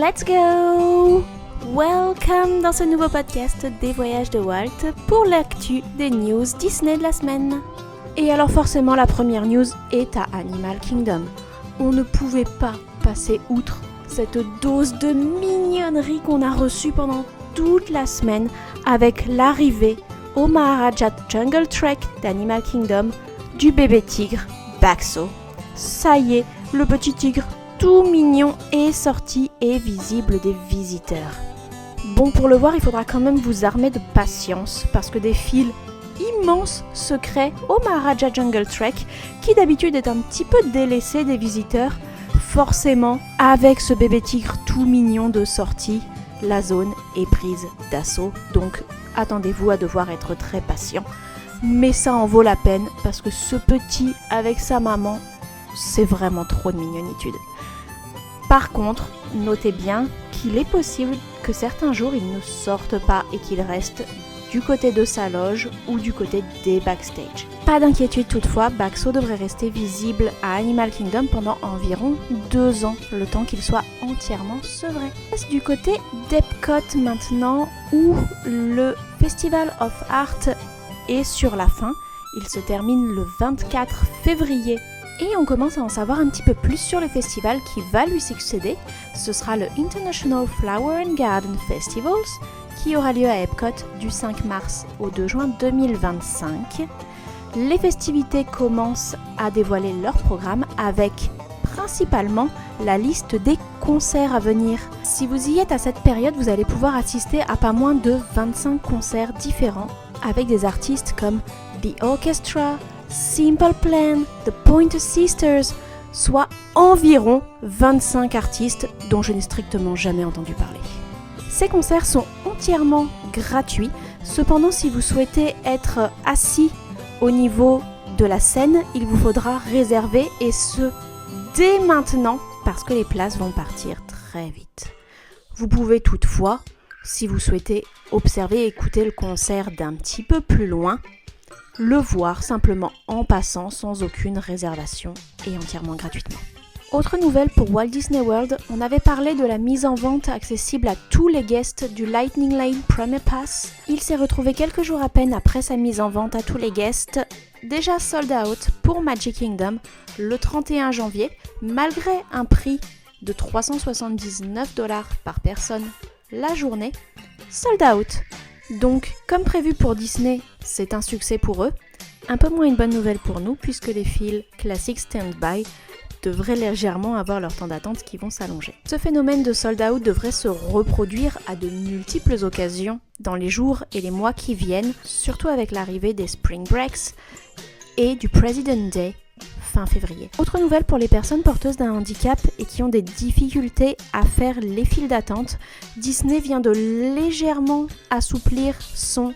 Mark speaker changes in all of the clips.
Speaker 1: Let's go! Welcome dans ce nouveau podcast des voyages de Walt pour l'actu des news Disney de la semaine. Et alors forcément la première news est à Animal Kingdom. On ne pouvait pas passer outre cette dose de mignonnerie qu'on a reçue pendant toute la semaine avec l'arrivée au Maharaja Jungle Trek d'Animal Kingdom du bébé tigre Baxo. Ça y est, le petit tigre tout mignon est sorti et visible des visiteurs. Bon, pour le voir, il faudra quand même vous armer de patience parce que des fils immenses se créent au Maharaja Jungle Trek qui d'habitude est un petit peu délaissé des visiteurs. Forcément, avec ce bébé tigre tout mignon de sortie, la zone est prise d'assaut. Donc, attendez-vous à devoir être très patient. Mais ça en vaut la peine parce que ce petit avec sa maman, c'est vraiment trop de mignonitude. Par contre, notez bien qu'il est possible que certains jours il ne sorte pas et qu'il reste du côté de sa loge ou du côté des backstage. Pas d'inquiétude toutefois, Baxo devrait rester visible à Animal Kingdom pendant environ 2 ans, le temps qu'il soit entièrement sevré. C'est du côté d'Epcot maintenant, où le Festival of Art est sur la fin. Il se termine le 24 février. Et on commence à en savoir un petit peu plus sur le festival qui va lui succéder. Ce sera le International Flower and Garden Festivals qui aura lieu à Epcot du 5 mars au 2 juin 2025. Les festivités commencent à dévoiler leur programme avec principalement la liste des concerts à venir. Si vous y êtes à cette période, vous allez pouvoir assister à pas moins de 25 concerts différents avec des artistes comme The Orchestra, Simple Plan, The Pointer Sisters, soit environ 25 artistes dont je n'ai strictement jamais entendu parler. Ces concerts sont entièrement gratuits, cependant si vous souhaitez être assis au niveau de la scène, il vous faudra réserver et ce dès maintenant parce que les places vont partir très vite. Vous pouvez toutefois, si vous souhaitez observer et écouter le concert d'un petit peu plus loin, le voir simplement en passant sans aucune réservation et entièrement gratuitement. Autre nouvelle pour Walt Disney World, on avait parlé de la mise en vente accessible à tous les guests du Lightning Lane Premier Pass. Il s'est retrouvé quelques jours à peine après sa mise en vente à tous les guests, déjà sold out pour Magic Kingdom le 31 janvier, malgré un prix de 379 $ par personne la journée, sold out. Donc, comme prévu pour Disney, c'est un succès pour eux. Un peu moins une bonne nouvelle pour nous, puisque les files classiques stand-by devraient légèrement avoir leur temps d'attente qui vont s'allonger. Ce phénomène de sold-out devrait se reproduire à de multiples occasions dans les jours et les mois qui viennent, surtout avec l'arrivée des Spring Breaks et du President Day fin février. Autre nouvelle pour les personnes porteuses d'un handicap et qui ont des difficultés à faire les files d'attente, Disney vient de légèrement assouplir son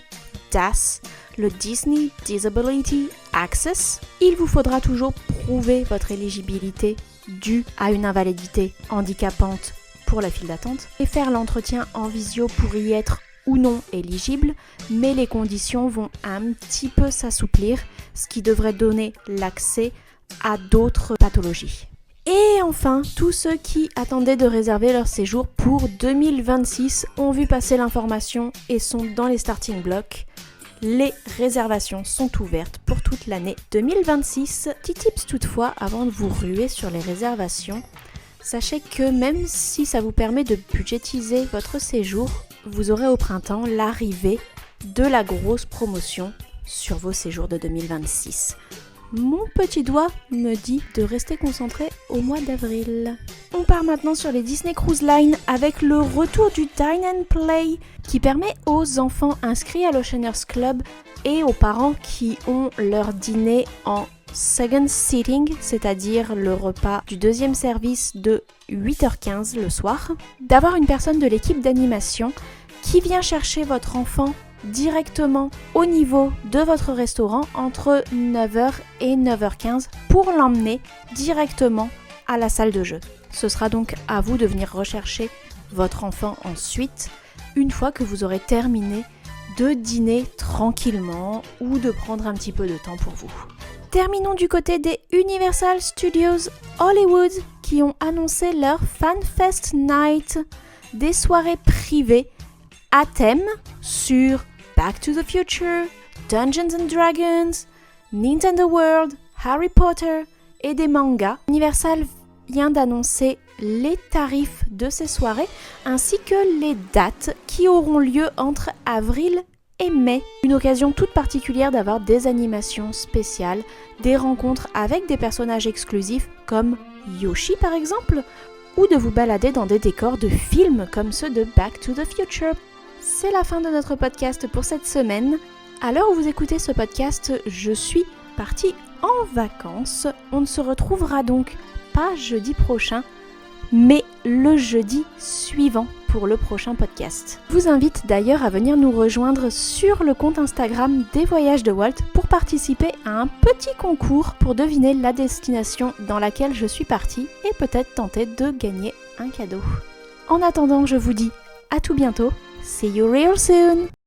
Speaker 1: DAS, le Disney Disability Access. Il vous faudra toujours prouver votre éligibilité due à une invalidité handicapante pour la file d'attente et faire l'entretien en visio pour y être ou non éligible, mais les conditions vont un petit peu s'assouplir, ce qui devrait donner l'accès à d'autres pathologies. Et enfin, tous ceux qui attendaient de réserver leur séjour pour 2026 ont vu passer l'information et sont dans les starting blocks. Les réservations sont ouvertes pour toute l'année 2026. Petit tips toutefois, avant de vous ruer sur les réservations, sachez que même si ça vous permet de budgétiser votre séjour, vous aurez au printemps l'arrivée de la grosse promotion sur vos séjours de 2026. Mon petit doigt me dit de rester concentré au mois d'avril. On part maintenant sur les Disney Cruise Line avec le retour du Dine and Play qui permet aux enfants inscrits à l'Oceaners Club et aux parents qui ont leur dîner en second seating, c'est-à-dire le repas du deuxième service de 8h15 le soir, d'avoir une personne de l'équipe d'animation qui vient chercher votre enfant directement au niveau de votre restaurant entre 9h et 9h15 pour l'emmener directement à la salle de jeu. Ce sera donc à vous de venir rechercher votre enfant ensuite, une fois que vous aurez terminé de dîner tranquillement ou de prendre un petit peu de temps pour vous. Terminons du côté des Universal Studios Hollywood qui ont annoncé leur FanFest Night, des soirées privées à thème sur Back to the Future, Dungeons and Dragons, Nintendo World, Harry Potter et des mangas. Universal vient d'annoncer les tarifs de ces soirées ainsi que les dates qui auront lieu entre avril et mai. Une occasion toute particulière d'avoir des animations spéciales, des rencontres avec des personnages exclusifs comme Yoshi par exemple, ou de vous balader dans des décors de films comme ceux de Back to the Future. C'est la fin de notre podcast pour cette semaine. À l'heure où vous écoutez ce podcast, je suis partie en vacances. On ne se retrouvera donc pas jeudi prochain, mais le jeudi suivant pour le prochain podcast. Je vous invite d'ailleurs à venir nous rejoindre sur le compte Instagram des Voyages de Walt pour participer à un petit concours pour deviner la destination dans laquelle je suis partie et peut-être tenter de gagner un cadeau. En attendant, je vous dis à tout bientôt. See you real soon!